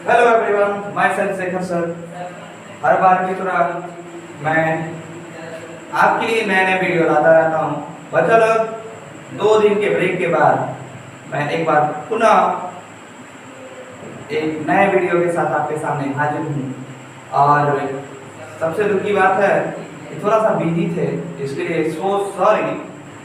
Hello everyone, myself Shekhar sir. हर बार की तरह मैं आपके लिए नए नए वीडियो लाता रहता हूँ। बच्चों लोग 2 दिन के ब्रेक के बाद मैं एक बार पुनः एक नए वीडियो के साथ आपके सामने हाजिर हूँ। और सबसे दुख की बात है कि थोड़ा सा बिजी थे, इसके लिए सो सॉरी।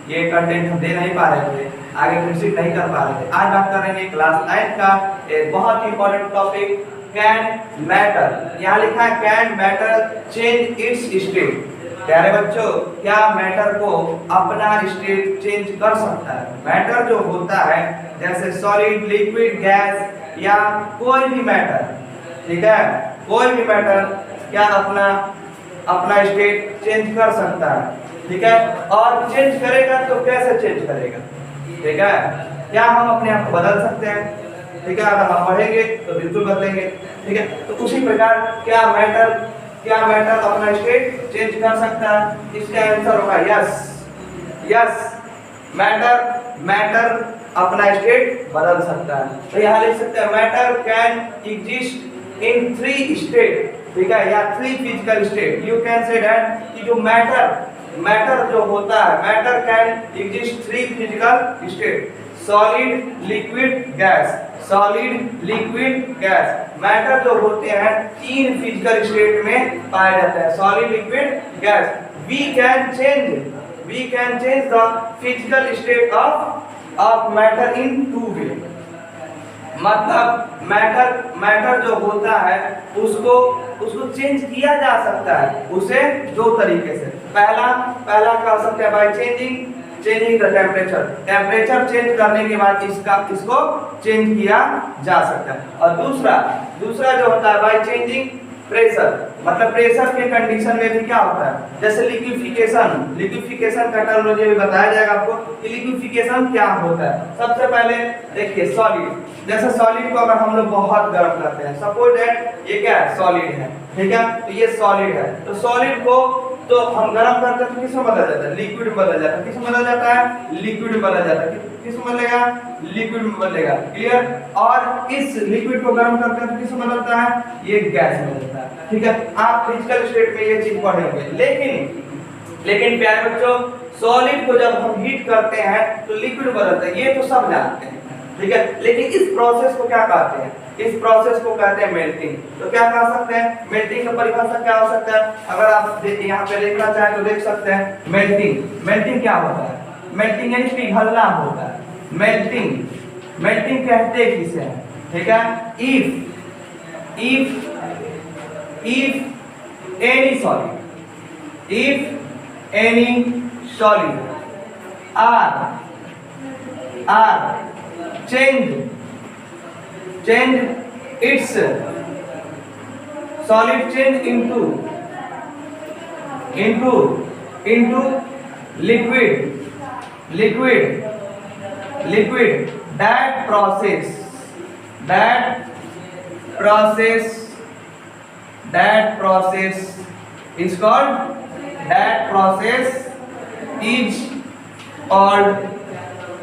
ये कंटेंट हम दे नहीं पा रहे थे, आगे प्रोसीड नहीं कर पा रहे थे। आज बात कर रहे हैं क्लास 9 का एक बहुत इंपॉर्टेंट टॉपिक, कैन मैटर। यहाँ लिखा है can matter change it's state. प्यारे बच्चों, क्या मैटर को अपना स्टेट चेंज कर सकता है? मैटर जो होता है जैसे सॉलिड, लिक्विड, गैस या कोई भी मैटर, ठीक है, कोई भी मैटर क्या अपना स्टेट चेंज कर सकता है, ठीक है। और चेंज करेगा तो कैसे चेंज करेगा, ठीक है। क्या हम अपने आप को बदल सकते हैं? ठीक है, अगर हम पढ़ेंगे तो बिल्कुल बदलेंगे, ठीक है। तो उसी प्रकार क्या मैटर अपना स्टेट चेंज कर सकता है? इसका आंसर होगा यस। मैटर अपना स्टेट बदल सकता है। तो यहाँ लिख सकते हैं matter can exist in 3 state, ठीक है, या 3 physical state. You can say that कि जो मैटर जो होता है, matter can exist 3 physical state, solid, liquid, gas. Solid, liquid, gas. Matter जो होते हैं 3 फिजिकल स्टेट में पाए जाते हैं, solid, liquid, gas. We can change the physical state of matter in 2 way. मतलब मैटर जो होता है उसको चेंज किया जा सकता है, उसे 2 तरीके से। पहला क्या हो सकता है? By changing the temperature change करने के बाद इसको चेंज किया जा सकता है। और दूसरा जो होता है बाय चेंजिंग प्रेशर। मतलब प्रेशर के कंडीशन में भी क्या होता है, जैसे लिक्विफिकेशन का टर्मिनोलॉजी भी बताया जाएगा आपको कि लिक्विफिकेशन क्या होता है। सबसे पहले देखिए सॉलिड, जैसे सॉलिड को अगर हम लोग बहुत गर्म करते हैं, सपोज दैट ये क्या है, सॉलिड है, ठीक है, तो ये सॉलिड है। तो सॉलिड को तो हम गर्म करते हैं तो किसमें बदल जाता है? लिक्विड में बदल जाता है। किसमें बदल जाता है? लिक्विड में बदल जाता है। किसमें बदलेगा? लिक्विड में बदलेगा। क्लियर? और इस लिक्विड को गर्म करते हैं तो किसमें बदलता है? ये गैस में बदलता है, ठीक है। आप फिजिकल स्टेट में ये चीज पढ़े होंगे। लेकिन प्यारे बच्चों, सॉलिड को जब हम हीट करते हैं तो लिक्विड बदलता है, ये तो सब जानते हैं, ठीक है। लेकिन इस प्रोसेस को क्या कहते हैं? इस प्रोसेस को कहते हैं मेल्टिंग। तो क्या कह सकते हैं? मेल्टिंग का परिभाषा क्या हो सकता है? अगर आप यहाँ पे देखना चाहें तो देख सकते हैं। मेल्टिंग क्या होता है? मेल्टिंग यानी पिघलना होता है। मेल्टिंग कहते हैं किसे? ठीक है, if any solid are change its solid change into liquid, that process is called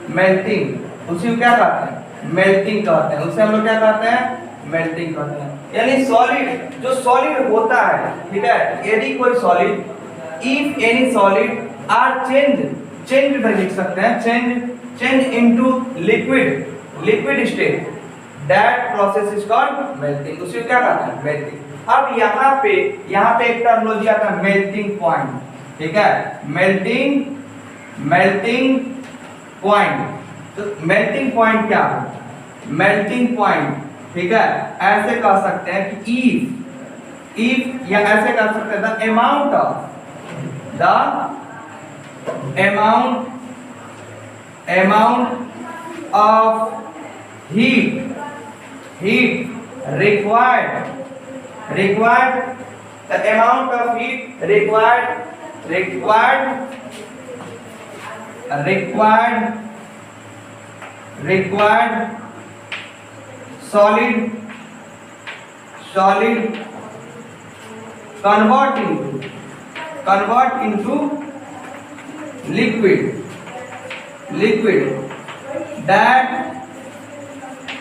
melting. उसी को क्या कहते हैं? मेल्टिंग कहते हैं। उसे हम लोग क्या कहते हैं? मेल्टिंग कहते हैं। यानी सॉलिड जो सॉलिड होता है, ठीक है, यदि कोई solid, if any solid are change लिख सकते हैं, change into liquid state, that process is called melting. उसी को क्या कहते हैं? मेल्टिंग। अब यहाँ पे एक टर्मिनोलॉजी आता है मेल्टिंग पॉइंट, ठीक है, मेल्टिंग पॉइंट। तो मेल्टिंग पॉइंट क्या है? मेल्टिंग पॉइंट, ठीक है, ऐसे कह सकते हैं कि इफ या ऐसे कह सकते हैं the amount of heat required the amount of heat required solid convert into liquid that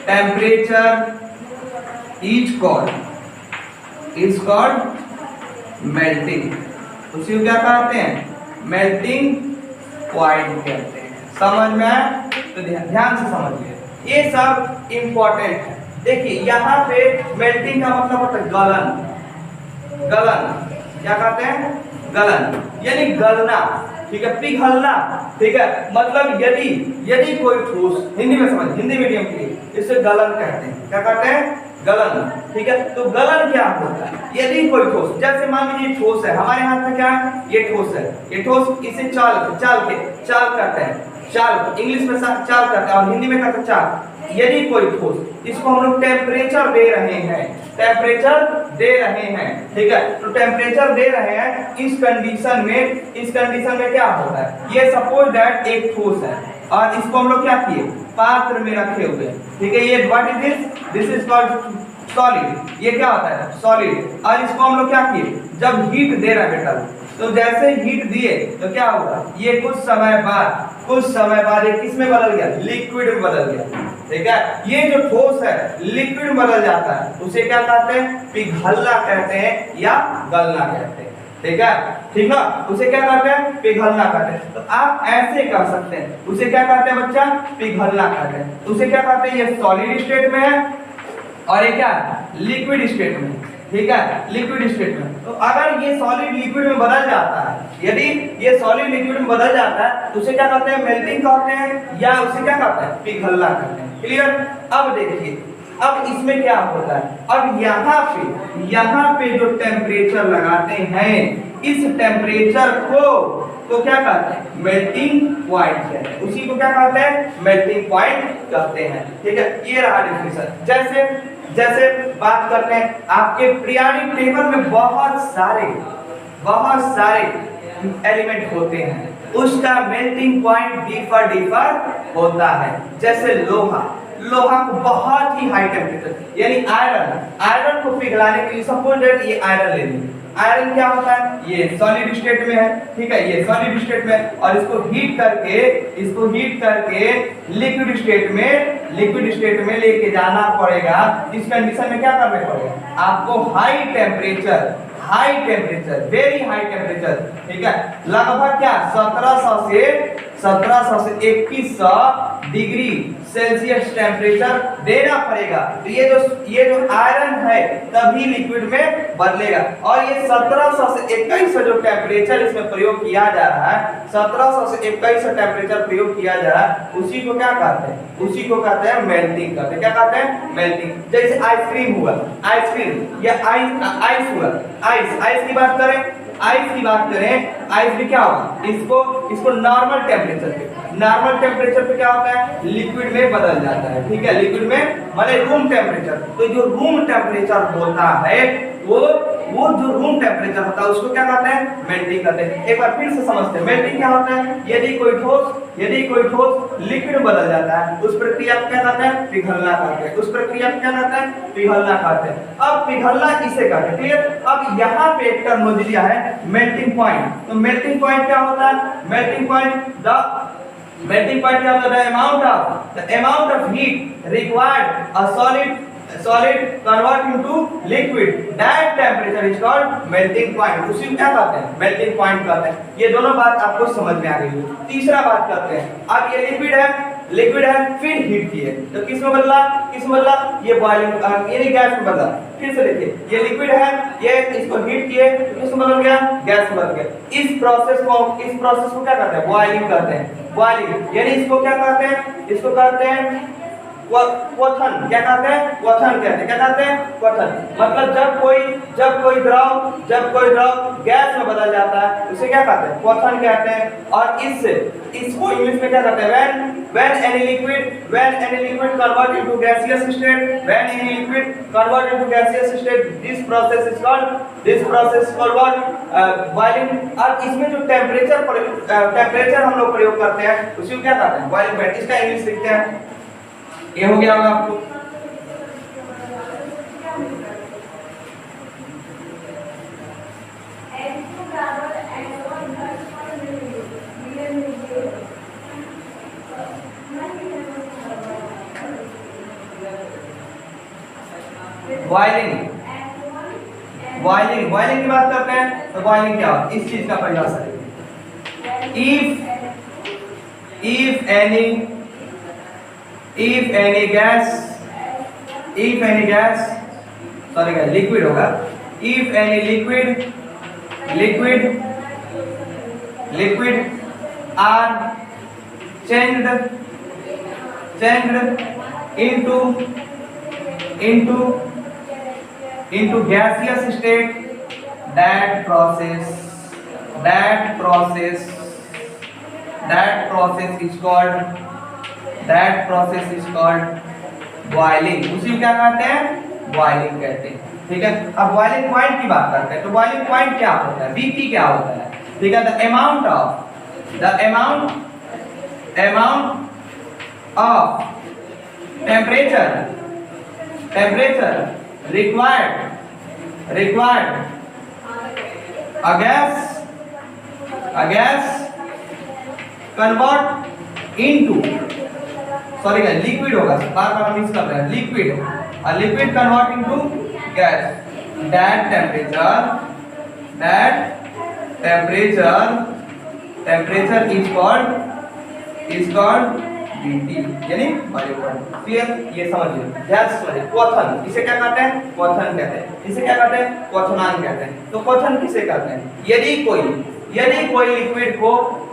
temperature is called melting. उसी को क्या कहते हैं? मेल्टिंग पॉइंट कहते हैं। समझ में आया? तो ध्यान से समझिए, ये सब इंपॉर्टेंट है। देखिए यहाँ पे मेल्टिंग का मतलब होता है गलन। क्या कहते हैं? गलन, यानी गलना, ठीक है, पिघलना, ठीक है। मतलब यदि कोई ठोस, हिंदी में समझ, हिंदी मीडियम के लिए इसे गलन कहते हैं। क्या कहते हैं? गलन, ठीक है। तो गलन क्या होता है? यदि कोई ठोस, जैसे मान लीजिए ठोस है, हमारे हाथ में क्या है? ये ठोस है। ये ठोस, इसे चाल करते हैं, चाल, इंग्लिश में चाल करते हैं और हिंदी में कहते हैं चाल। यदि कोई ठोस, इसको हम लोग टेम्परेचर दे रहे हैं, ठीक है। तो टेम्परेचर दे रहे हैं, इस कंडीशन में क्या होता है? ये सपोज दैट एक ठोस है और इसको हम लोग क्या किए? पात्र में रखे हुए, ठीक है। ये what is this is called solid. ये क्या होता है? सॉलिड। और इसको हम लोग क्या किए? जब हीट दे रहे हैं बेटा, तो जैसे हीट दिए तो क्या होगा? ये कुछ समय बाद ये किस में बदल गया? लिक्विड में बदल गया, ठीक है। ये जो ठोस है लिक्विड में बदल जाता है, उसे क्या कहते हैं? पिघलना कहते हैं या गलना कहते हैं, ठीक है, ठीक ना। उसे क्या कहते हैं? पिघलना कहते हैं। तो आप ऐसे कर सकते हैं, उसे क्या कहते हैं बच्चा? पिघलना कहते हैं। उसे क्या कहते हैं? ये सॉलिड स्टेट में है और ये क्या है? लिक्विड स्टेट में, ठीक है, लिक्विड स्टेट में। तो अगर ये सॉलिड लिक्विड में बदल जाता है, यदि ये सॉलिड लिक्विड में बदल जाता है, तो उसे क्या कहते हैं? मेल्टिंग कहते हैं या उसे क्या कहते हैं? पिघलना कहते हैं। क्लियर? अब देखिए, अब इसमें क्या होता है? अब यहाँ पे जो टेम्परेचर लगाते हैं, इस टेम्परेचर को क्या कहते हैं? मेल्टिंग पॉइंट कहते हैं। उसी को क्या कहते हैं? मेल्टिंग पॉइंट कहते हैं, ठीक है। ये रहा डेफिनेशन। जैसे बात करते हैं, आपके पीरियोडिक टेबल में बहुत सारे एलिमेंट होते हैं, उसका मेल्टिंग पॉइंट डिफर होता है। जैसे लोहा को बहुत ही हाई टेम्परेचर, यानी आयरन को पिघलाने के लिए सपोज दैट ये आयरन ले लीजिए। आयरन क्या होता है? ये सॉलिड स्टेट में है, ठीक है, ये सॉलिड स्टेट में, और इसको हीट करके लिक्विड स्टेट में लेके जाना पड़ेगा। इस कंडीशन में क्या करना पड़ेगा? आपको high temperature, very high temperature, ठीक है, लगभग क्या 1700 से 2100 डिग्री सेल्सियस टेम्परेचर देना पड़ेगा। तो ये जो आयरन है तभी लिक्विड में बदलेगा। और ये 1700 से 2100 जो टेम्परेचर इसमें प्रयोग किया जा रहा है, 1700 से 2100 टेम्परेचर प्रयोग किया जा रहा है, उसी को क्या कहते हैं? उसी को कहते हैं मेल्टिंग कहते हैं। क्या कहते हैं? मेल्टिंग। जैसे आइसक्रीम हुआ, या आइस हुआ, आइस की बात करें, आइस भी क्या होगा? इसको नॉर्मल टेम्परेचर पे क्या होता है? लिक्विड में बदल जाता है, ठीक है, लिक्विड में माने रूम टेम्परेचर। तो जो रूम टेम्परेचर होता है, वो जो रूम टेम्परेचर होता है, उसको क्या कहते हैं? मेल्टिंग कहते हैं। एक बार फिर से समझते हैं, मेल्टिंग क्या होता है? यदि कोई ठोस लिक्विड में बदल जाता है, उस प्रक्रिया को क्या कहते हैं? पिघलना कहते हैं। उस प्रक्रिया को क्या कहते हैं? पिघलना कहते हैं। अब पिघलना इसे कहते हैं, क्लियर? अब यहाँ पे एक टर्म दिया है मेल्टिंग पॉइंट। तो मेल्टिंग पॉइंट क्या होता है? मेल्टिंग पॉइंट क्या होता है? the amount of heat required a solid convert into liquid, that temperature is called melting point। उसी को क्या कहते हैं? मेल्टिंग पॉइंट कहते हैं। ये दोनों बात आपको समझ में आ गई है। तीसरा बात करते हैं, अब ये लिक्विड है, फिर हीट किए, तो किस में बदला? ये बॉइलिंग, यानी गैस में बदला। फिर से देखिए, ये लिक्विड है, ये इसको हीट किए, तो किस में बदल गया? गैस में बदल गया। इस प्रोसेस को क्या कहते हैं? बॉइलिंग कहते हैं। बॉइलिंग, यानी इसको क्या कहते हैं? इसको कहते हैं क्वथन। क्या कहते हैं? क्वथन कहते हैं। क्या कहते हैं? क्वथन। मतलब जब कोई द्रव गैस में बदल जाता है, उसे क्या कहते हैं? क्वथन कहते हैं। और इसको इंग्लिश में क्या कहते हैं? when any liquid convert into gaseous state, this process is called what? Boiling। और इसमें जो टेम्परेचर हम लोग प्रयोग करते हैं, उसी को क्या कहते हैं? Boiling point. इसका इंग्लिश लिखते हैं, ये हो गया होगा आपको। बॉइलिंग, बॉइलिंग, बॉइलिंग की बात करते हैं तो बॉइलिंग क्या होता है, इस चीज का परिभाषा है। if any gas, सॉरी क्या लिक्विड होगा, if any liquid are changed into gaseous state, that process is called boiling. उसी को क्या कहते हैं, बॉइलिंग कहते हैं। ठीक है, अब बॉइलिंग पॉइंट की बात करते हैं तो बॉइलिंग पॉइंट क्या होता है, बीपी क्या होता है। ठीक है, the amount of temperature required a gas convert into, sorry क्या लिक्विड होगा, बार बार मिक्स कर रहे हैं, liquid convert into gas, that temperature is called BT, यानी बॉइलिंग पॉइंट। क्लियर, ये समझिए, ध्यान से समझिए। क्वथन, इसे क्या कहते हैं, क्वथन कहते हैं। इसे क्या कहते हैं, क्वथनांक कहते हैं। तो क्वथन किसे कहते हैं, यदि कोई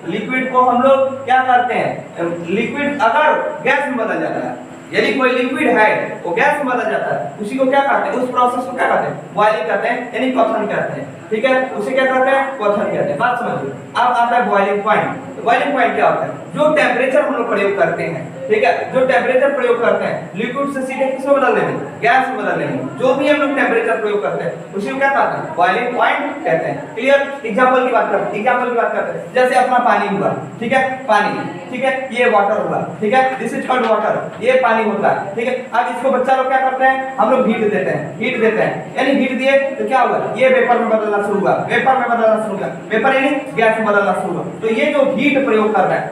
लिक्विड को हम लोग क्या करते हैं, लिक्विड अगर गैस में बदल जाता है, यदि कोई लिक्विड है वो गैस में बदल जाता है, उसी को क्या कहते हैं, उस प्रोसेस को क्या कहते हैं, बॉइलिंग कहते हैं, यानी क्वथन कहते हैं। ठीक है, उसे क्या कहते हैं, क्वथन कहते हैं। बात समझिए। अब आता है बॉइलिंग पॉइंट। तो बॉइलिंग पॉइंट क्या होता है, जो टेम्परेचर हम लोग प्रयोग करते हैं, ठीक है, जो टेम्परेचर प्रयोग करते हैं लिक्विड से सीधे किसमें बदलने में, गैस में बदलने में, जो भी हम लोग टेम्परेचर प्रयोग करते हैं उसी को क्या कहते हैं, बॉइलिंग पॉइंट कहते हैं। क्लियर, एग्जांपल की बात करते हैं, जैसे अपना पानी हुआ, ठीक है, पानी, ठीक है, ये वाटर हुआ, ठीक है, दिस इज कॉल्ड वाटर, ये पानी होता है। ठीक है, अब इसको बच्चा लोग क्या करते हैं, हम लोग हीट देते हैं, यानी हीट दिए तो क्या हुआ, ये वेपर में बदलना शुरू हुआ, वेपर यानी गैस में बदलना शुरू हुआ। तो ये जो हीट प्रयोग कर रहा है,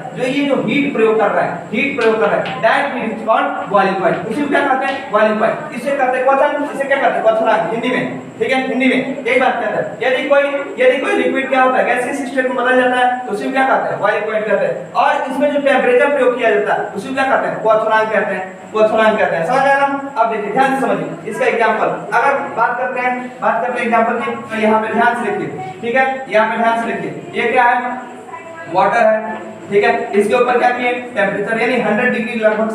that heat is called boiling point. इसी को क्या कहते हैं, बॉइलिंग पॉइंट। इसे कहते हैं क्वथन, इसे क्या कहते हैं, क्वथनांक हिंदी में। ठीक है, हिंदी में एक बात कहते हैं, यदि कोई लिक्विड क्या होता है, गैसीय स्टेट में बदल जाता है तो उसी को क्या कहते हैं, बॉइलिंग पॉइंट कहते हैं। और इसमें जो टेम्परेचर प्रयोग किया जाता है उसी को क्या कहते हैं, क्वथनांक कहते हैं। समझ आया ना। अब देखिए, ध्यान से समझिए इसका एग्जांपल। अगर बात करते हैं एग्जांपल की, तो यहाँ पे ध्यान से लिखिए। ठीक है, यहाँ पे ध्यान से लिखिए, ये क्या है, वाटर है। ठीक है, इसके ऊपर क्या किए, टेम्परेचर यानी 100 डिग्री लगभग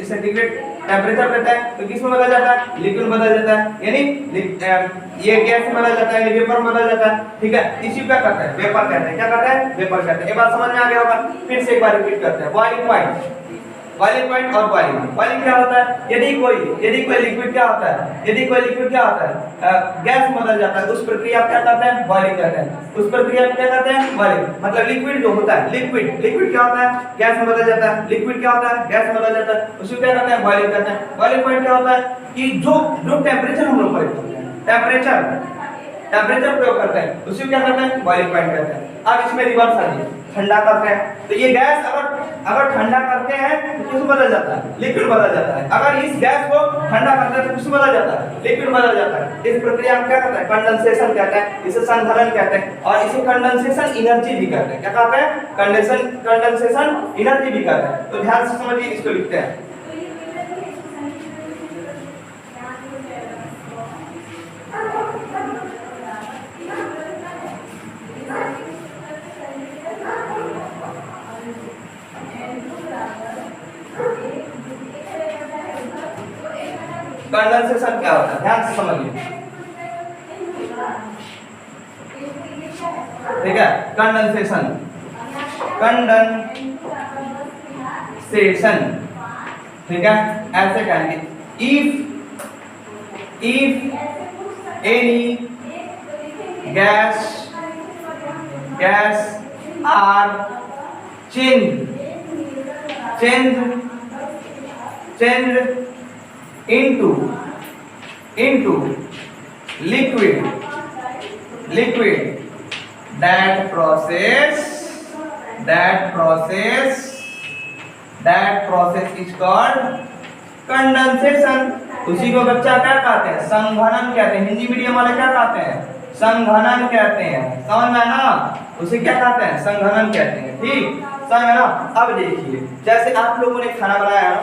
सेंटीग्रेड टेम्परेचर रहता है, तो किसमें बदल जाता है, लिक्विड में बदल जाता है, यानी ये गैस में बदल जाता है, यानी वेपर में बदल जाता है। ठीक है, इसी को क्या कहते हैं, वेपर कहते हैं। क्या कहते हैं, वेपर कहते हैं। ये बात समझ में आ गया होगा। फिर से एक बार रिपीट करते हैं, बॉइलिंग पॉइंट और बॉइलिंग क्या होता है, यदि कोई लिक्विड क्या होता है, गैस में बदल जाता है, उस प्रक्रिया क्या कहते हैं, बॉइलिंग कहते हैं। उस प्रक्रिया को क्या कहते हैं, बॉइलिंग। मतलब लिक्विड जो होता है, लिक्विड क्या होता है, गैस में बदल जाता है, लिक्विड क्या होता है, गैस में बदल जाता है, उसी को क्या कहते हैं, बॉइलिंग कहते हैं। बॉइलिंग पॉइंट क्या होता है कि जो टेम्परेचर हम लोग प्रयोग करते हैं, टेम्परेचर प्रयोग करते हैं उसी को क्या कहते हैं, बॉइलिंग पॉइंट कहते हैं। अब इसमें रिवर्स आइए, ठंडा करते हैं तो ये गैस अगर ठंडा करते हैं तो किस बदल जाता है, लिक्विड बदल जाता है। अगर इस गैस को ठंडा करते हैं तो किस बदल जाता है, लिक्विड बदल जाता है। इस प्रक्रिया में क्या कहते हैं, कंडेंसेशन कहते हैं, इसे संघनन कहते हैं, और इसे कंडेंसेशन एनर्जी भी कहते हैं। क्या कहते हैं, कंडेंसेशन एनर्जी भी कहते हैं। तो ध्यान से समझिए, इसको लिखते हैं। कंडेंसेशन क्या होता है, ध्यान से समझिए। ठीक है, कंडेंसेशन ठीक है, ऐसे कहेंगे, if any gas are change into liquid, that process is called condensation. उसी को बच्चा क्या कहते हैं, संघनन कहते हैं। हिंदी मीडियम वाले क्या कहते हैं, संघनन कहते हैं। समझ में ना, उसे क्या कहते हैं, संघनन कहते हैं। ठीक, समझ में ना। अब देखिए जैसे आप लोगों ने खाना बनाया है,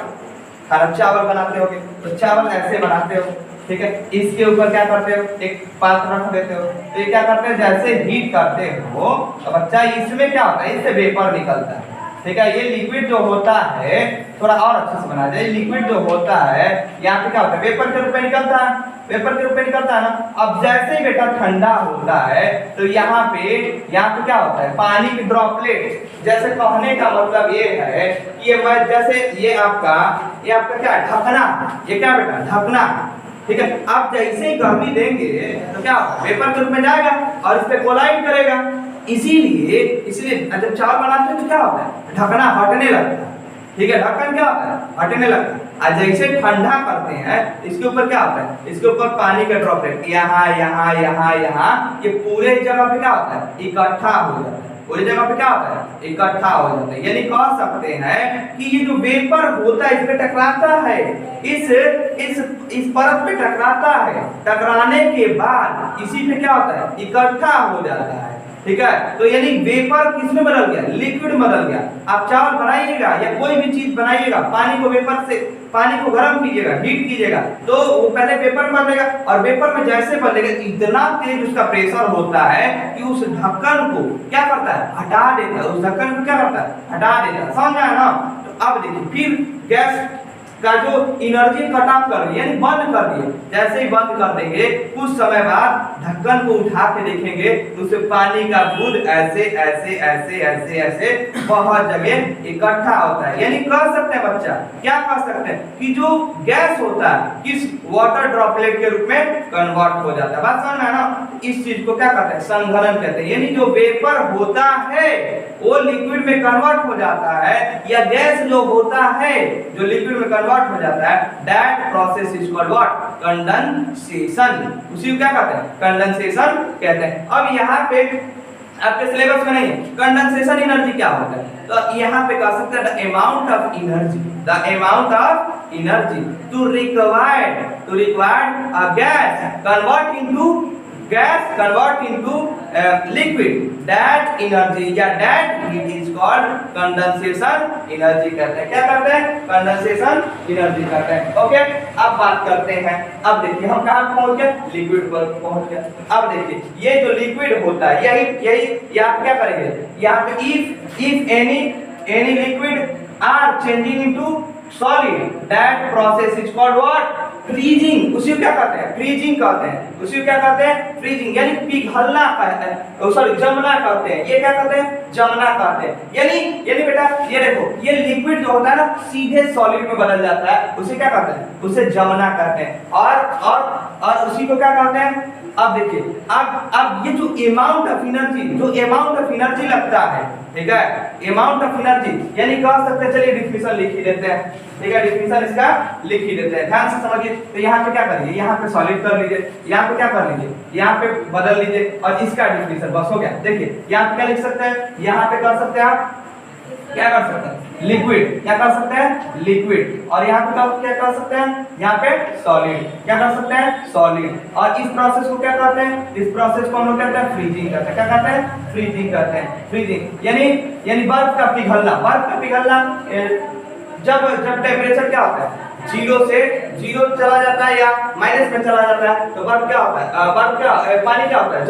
खाना चावल बनाते होगे तो चावल ऐसे बनाते हो, ठीक है। इसके ऊपर क्या करते हो, एक पात्र रख देते हो, तो ये क्या करते हैं, जैसे हीट करते हो तो बच्चा इसमें क्या होता है, इससे वेपर निकलता है, ठीक है। ये लिक्विड जो होता है, थोड़ा और अच्छे से बना जाए, लिक्विड जो होता है यहाँ पे क्या होता है, वेपर के रूप में निकलता है, वेपर के रूप में निकलता है ना। अब जैसे ही बेटा ठंडा होता है तो यहाँ पे क्या होता है, पानी की ड्रॉपलेट। जैसे कहने का मतलब ये है कि ये जैसे ये आपका क्या है, ढकना, ये क्या बेटा, ढकना, ठीक है। आप जैसे ही गर्मी देंगे तो क्या वेपर के रूप में जाएगा और इस पे कोलाइड करेगा। इसीलिए जब चावल बनाते हैं तो क्या होता है, ढकना हटने लगता है, ठीक है। ढक्कन क्या होता है, हटने लगता है। और जैसे ठंडा करते हैं इसके ऊपर क्या होता है, इसके ऊपर पानी का ड्रॉपलेट यहाँ यहाँ यहाँ यहाँ ये पूरे जगह पे क्या होता है, इकट्ठा हो जाता है। पूरी जगह पे क्या होता है, इकट्ठा हो जाता है। यानी कह सकते हैं कि ये जो वेपर होता है इस पे टकराता है, इस परत पे टकराता है, टकराने के बाद इसी पे क्या होता है, इकट्ठा हो जाता है, ठीक है। तो यानी वेपर किसमें बदल गया, लिक्विड में बदल गया। आप चावल बनाइएगा या कोई भी चीज बनाइएगा, पानी को वेपर से, पानी को गर्म कीजिएगा, हीट कीजिएगा, तो वो पहले वेपर में बदलेगा और वेपर में जैसे बदलेगा इतना तेज उसका प्रेशर होता है कि उस ढक्कन को क्या करता है, हटा देता है। उस ढक्कन को क्या करता है, हटा देता है। समझ आया ना। तो अब देखिए फिर गैस का जो एनर्जी कट ऑफ कर रही है, यानी बंद कर दिए। जैसे ही बंद कर देंगे कुछ समय बाद ढक्कन को उठा के देखेंगे तो उससे पानी का बूंद ऐसे ऐसे ऐसे ऐसे ऐसे बहुत जगह इकट्ठा होता है। यानी कह सकते हैं बच्चा, क्या कह सकते हैं कि जो गैस होता है किस वाटर ड्रॉपलेट के रूप में कन्वर्ट हो जाता है। बात समझ में ना। इस चीज को क्या कहते हैं, संघनन कहते हैं। यानी जो वेपर होता है वो लिक्विड में कन्वर्ट हो जाता है, या गैस जो होता है जो लिक्विड में कन्वर्ट हो जाता है, that process is called what, condensation. उसी को क्या कहते हैं, कंडेंसेशन कहते हैं। अब यहाँ पे आपके सिलेबस में नहीं है कंडेंसेशन एनर्जी क्या होता है, तो यहाँ पे कह सकते हैं the amount of energy, the amount of energy to required a gas convert into liquid, that energy या that heat is called condensation energy कहते हैं। क्या करते हैं, कंडेंसेशन एनर्जी कहते हैं। ओके, अब बात करते हैं। अब देखिए हम कहाँ पहुंच गए, लिक्विड पर पहुंच गए। अब देखिए ये जो लिक्विड होता है यही आप क्या करेंगे, यहाँ पे if any liquid are changing into solid, that process is called what, freezing. उसी को क्या कहते हैं, फ्रीजिंग कहते हैं। उसी को क्या कहते हैं, फ्रीजिंग। यानी पिघलना कहते हैं, सॉरी जमना कहते हैं। ये क्या कहते हैं, जमना कहते हैं। यानी बेटा ये देखो, ये लिक्विड जो होता है ना सीधे सॉलिड में बदल जाता है, उसे क्या कहते हैं, उसे जमना कहते हैं। और उसी को क्या कहते हैं, अब देखिए अब ये जो अमाउंट ऑफ एनर्जी लगता है, ठीक है, अमाउंट ऑफ एनर्जी, यानी कह सकते हैं, चलिए डिफिनेशन लिख ही देते हैं, ठीक है, डिफिनेशन इसका लिख ही देते हैं, ध्यान से समझिए। तो यहाँ पे क्या करिए, यहाँ पे सॉलिड कर लीजिए, यहाँ पे क्या कर लीजिए, यहाँ पे बदल लीजिए और इसका डिफिनेशन बस हो गया। देखिए यहाँ पे क्या लिख सकते हैं, यहाँ पे कर सकते हैं आप क्या कर सकते हैं, लिक्विड। क्या कर सकते हैं, लिक्विड। और यहाँ पे क्या कर सकते हैं, यहाँ पे सॉलिड। क्या कर सकते हैं, सॉलिड। और इस प्रोसेस को क्या कहते हैं, इस प्रोसेस को हम लोग कहते हैं फ्रीजिंग कहते हैं। क्या कहते हैं, फ्रीजिंग कहते हैं। फ्रीजिंग यानी बर्फ का पिघलना। जब टेम्परेचर क्या होता है, जीरो चला जाता है या माइनस में चला जाता है तो बर्फ क्या होता है, पानी क्या होता है,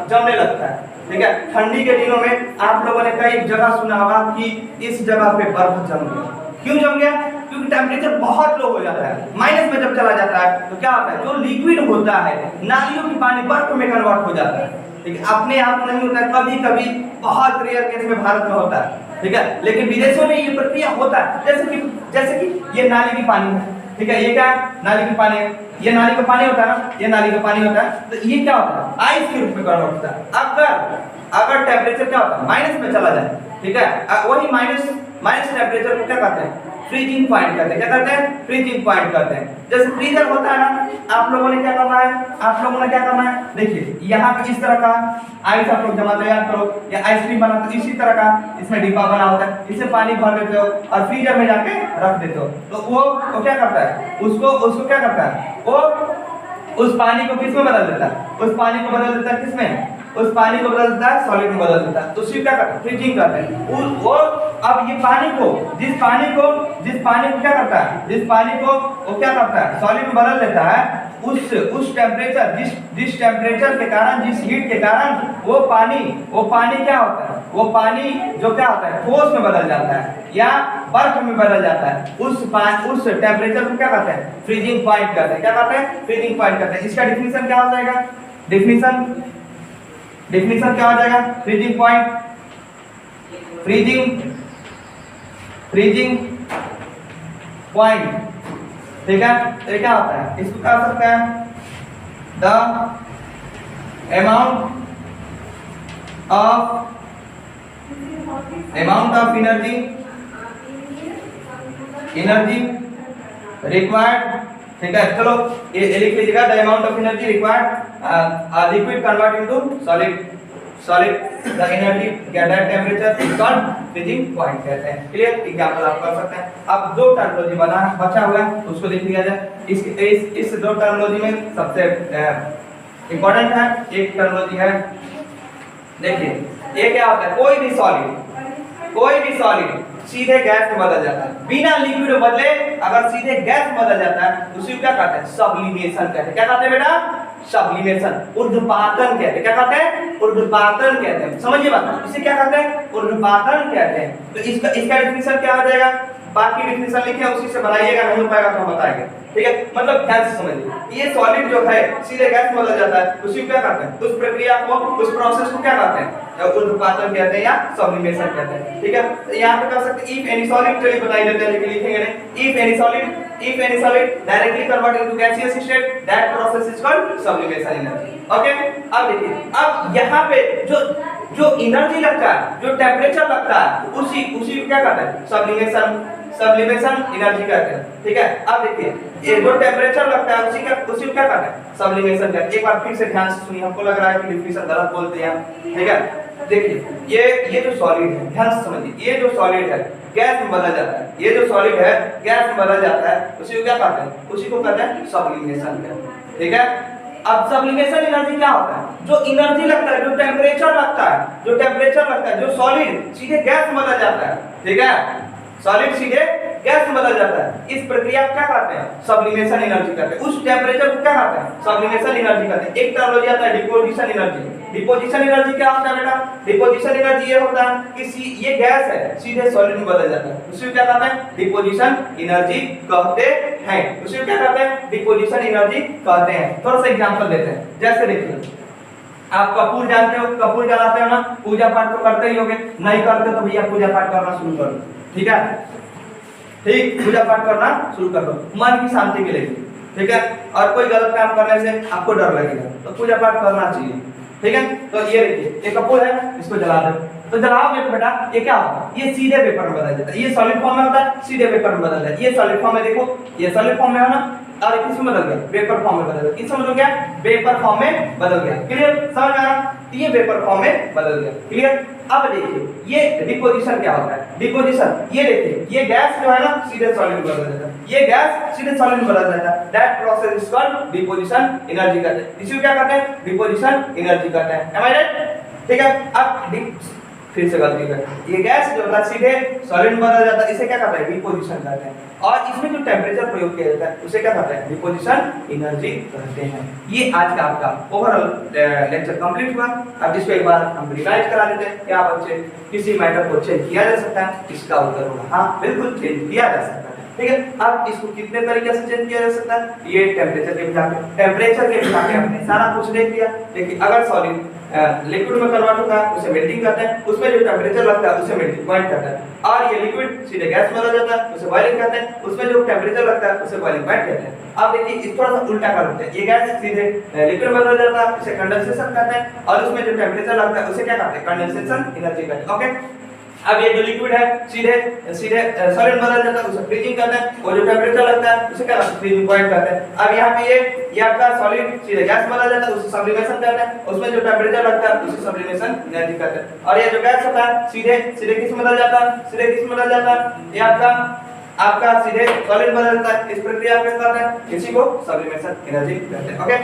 जमने लगता है, ठीक है। ठंडी के दिनों में आप लोगों ने कई जगह सुना होगा कि इस जगह पे बर्फ जम गया। क्यों जम गया, क्योंकि टेम्परेचर बहुत लो हो जाता है, माइनस में जब चला जाता है तो क्या होता है, जो लिक्विड होता है नालियों की पानी बर्फ में कन्वर्ट हो जाता है, ठीक है। अपने आप नहीं होता है, कभी कभी बहुत रेयर केस में भारत में होता है, ठीक है, लेकिन विदेशों में ये प्रक्रिया होता है। जैसे कि ये नाली की पानी है, ठीक है, ये क्या है, नाली की पानी है, ये नाली का पानी होता है ना, ये नाली का पानी होता है, तो ये क्या होता है, आइस के रूप में कन्वर्ट होता है। अगर टेम्परेचर क्या होता है, माइनस में चला जाए, ठीक है, वही माइनस माइनस टेम्परेचर को क्या कहते हैं? फ्रीजिंग पॉइंट कहते हैं। क्या कहते हैं? फ्रीजिंग पॉइंट कहते हैं। जैसे फ्रीजर होता है ना, आप लोगों ने क्या करना है? आप लोगों ने क्या करना है? देखिए यहाँ पे इस तरह का आइस आप लोग जमा तैयार करो या आइसक्रीम बनाते हो, इसी तरह का इसमें डिब्बा बना होता है, इसमें पानी भर देते हो और फ्रीजर में जाके रख देते हो। तो वो क्या करता है? उसको क्या करता है? वो उस पानी को किसमें बदल देता है? उस पानी को बदल देता है किसमें? उस पानी को बदल देता है सॉलिड में बदल देता है। तो उसी क्या करता है? फ्रीजिंग करते हैं। वो अब ये पानी को जिस पानी को क्या करता है? जिस पानी को वो क्या करता है? सॉलिड में बदल देता है। उस टेम्परेचर जिस टेम्परेचर के कारण, जिस हीट के कारण वो पानी क्या होता है? वो पानी जो क्या होता है? ठोस में बदल जाता है या बर्फ में बदल जाता है। उस टेम्परेचर को क्या कहते हैं? फ्रीजिंग पॉइंट कहते हैं। क्या कहते हैं? फ्रीजिंग पॉइंट कहते हैं। इसका डिफिनीशन क्या हो जाएगा? डिफिनीशन क्या हो जाएगा? फ्रीजिंग पॉइंट, फ्रीजिंग पॉइंट, ठीक है। तो ये क्या होता है? इसको क्या हो सकता है? The amount of energy required, ठीक है। चलो ये लिख लीजिएगा, the amount of energy required liquid convert into solid the energy at that temperature is called freezing point कहते हैं। क्लियर? एग्जांपल आप कर सकते हैं। अब दो टर्मिनोलॉजी बचा हुआ है, उसको देख लिया जाए। इस दो टर्मिनोलॉजी में सबसे इंपॉर्टेंट है एक टर्मिनोलॉजी है, देखिए ये क्या होता है? कोई भी सॉलिड सीधे गैस में बदल जाता है, बिना लिक्विड में बदले अगर सीधे गैस में बदल जाता है तो उसी क्या कहते हैं? सब्लिमेशन कहते हैं। क्या कहते हैं बेटा? सब्लिमेशन, ऊर्ध्वपातन कहते हैं। क्या कहते हैं? ऊर्ध्वपातन कहते हैं। समझिए बात, इसे क्या कहते हैं? ऊर्ध्वपातन कहते हैं। तो इसका डिफिनीशन क्या हो जाएगा? बाकी डिफिनीशन लिखे उसी से बनाइएगा, नहीं हो पाएगा तो हम बताएंगे, ठीक है। मतलब ध्यान से समझिए, ये सॉलिड जो है सीधे गैस में बदल जाता है, उसी को क्या कहते हैं? उस प्रक्रिया को, उस प्रोसेस को क्या कहते हैं? ऊर्ध्वपातन कहते हैं या सब्लिमेशन कहते हैं, ठीक है। तो यहाँ पे कर सकते हैं इफ एनी सॉलिड, चलिए बताई देते हैं लेकिन लिखेंगे नहीं। If any solid directly convert into gaseous state, that process is called sublimation energy. Okay, अब देखिए, अब यहाँ पे जो एनर्जी लगता है, जो टेम्परेचर लगता है, उसी को क्या कहते हैं? सब्लिमेशन एनर्जी कहते हैं, ठीक है। अब देखिए ये जो टेम्परेचर लगता है उसी को क्या कहते हैं? सब्लिमेशन कहते हैं। एक बार फिर से ध्यान से सुनिए, हमको लग रहा है कि डिफिनीशन गलत बोलते हैं, ठीक है। देखिए ये जो सॉलिड है, ध्यान से समझिए, ये जो सॉलिड है गैस में बदल जाता है, ये जो सॉलिड है गैस में बदल जाता है, उसी को क्या कहते हैं? उसी को कहते हैं सब्लिमेशन कहते हैं, ठीक है। अब सब्लिमेशन एनर्जी क्या होता है? जो एनर्जी लगता है, जो टेम्परेचर लगता है, जो सॉलिड सीधे गैस में बदल जाता है, ठीक है, सॉलिड सीधे गैस में बदल जाता है, इस प्रक्रिया को क्या कहते हैं? सब्लिमेशन एनर्जी कहते हैं। उस टेम्परेचर को क्या कहते हैं? सब्लिमेशन एनर्जी कहते हैं। एक टर्मिनोलॉजी आता है डिपोजिशन एनर्जी। डिपोजिशन एनर्जी क्या होता है बेटा? डिपोजिशन एनर्जी ये होता है कि ये गैस है सीधे सॉलिड में बदल जाता है, उसी को क्या कहते हैं? डिपोजिशन एनर्जी कहते हैं। उसी को क्या कहते हैं? डिपोजिशन एनर्जी कहते हैं। थोड़ा सा एग्जांपल देते हैं, जैसे देखिए आप कपूर जानते हो, कपूर जलाते हो ना, पूजा पाठ तो करते ही होगे, नहीं करते तो भैया पूजा पाठ करना शुरू कर दो, ठीक है, ठीक, पूजा पाठ करना शुरू कर दो मन की शांति के लिए, ठीक है। और कोई गलत काम करने से आपको डर लगेगा तो पूजा पाठ करना चाहिए, ठीक है। तो ये देखिए ये कपूर है, इसको जला दो, तो जलाओगे तो बेटा ये क्या होगा? ये सीधे वेपर में बदल जाता है। ये सॉलिड फॉर्म में होता है, सीधे वेपर में बदल जाता है। ये सॉलिड फॉर्म में देखो, ये सॉलिड फॉर्म में है ना, और किस में बदल गया? वेपर फॉर्म में बदल गया। किस में बदल गया? वेपर फॉर्म में बदल गया। क्लियर? समझ आ रहा? ये वेपर फॉर्म में बदल गया। क्लियर? अब देखिए ये डिपोजिशन क्या होता है? डिपोजिशन ये देखिए, ये गैस जो है ना सीधे सॉलिड में बदल जाता है, ये गैस सीधे सॉलिड में बदल जाता है, that process is called deposition energy कहते हैं। इसी को क्या कहते हैं? डिपोजिशन एनर्जी कहते हैं। एम आई राइट? ठीक है। अब फिर से गलती कर, ये गैस जो होता है सीधे सॉलिड में बदल जाता है, इसे क्या कहते हैं? डिपोजिशन कहते हैं। और इसमें जो टेम्परेचर प्रयोग किया जाता है उसे क्या कहते हैं? डिपोजिशन एनर्जी कहते हैं। ये आज का आपका ओवरऑल लेक्चर कंप्लीट हुआ। अब इसको एक बार हम रिवाइज करा देते हैं। क्या बच्चे किसी मैटर को चेंज किया जा सकता है? इसका उत्तर होगा हाँ, बिल्कुल चेंज किया जा सकता है। ठीक है। अब इसको कितने तरीके से चेंज किया जा सकता है? ये टेम्परेचर के हिसाब से हमने सारा कुछ देख लिया। देखिए अगर सॉलिड लिक्विड में कन्वर्ट होता है उसे मेल्टिंग कहते हैं, उसमें जो टेम्परेचर लगता है उसे मेल्टिंग पॉइंट कहते हैं। और ये लिक्विड सीधे गैस में बदल जाता है उसे बॉइलिंग कहते हैं, उसमें जो टेम्परेचर लगता है उसे बॉइलिंग पॉइंट कहते हैं। अब देखिए इस थोड़ा सा उल्टा कर देते हैं, ये गैस सीधे लिक्विड में बदल जाता है उसे कंडेंसेशन कहते हैं, और उसमें जो टेम्परेचर लगता है उसे क्या कहते हैं? कंडेंसेशन एनर्जी कहते हैं। ओके। अब ये जो लिक्विड है सीधे सीधे सॉलिड बदल जाता है, उसे फ्रीजिंग करते हैं, वो जो टेंपरेचर लगता है उसे क्या फ्रीजिंग पॉइंट कहते हैं। अब यहाँ पे ये आपका सॉलिड सीधे गैस बदल जाता है, उसे सब्लिमेशन करते हैं, उसमें जो टेंपरेचर लगता है उसे सब्लिमेशन एनर्जी कहते हैं। और ये जो गैस होता है सीधे सीधे किस में बदल जाता है, सीधे किस में बदल जाता है, ये आपका सीधे सॉलिड बदलता है, इस प्रक्रिया में करते हैं, इसी को सब्लिमेशन एनर्जी कहते हैं। ओके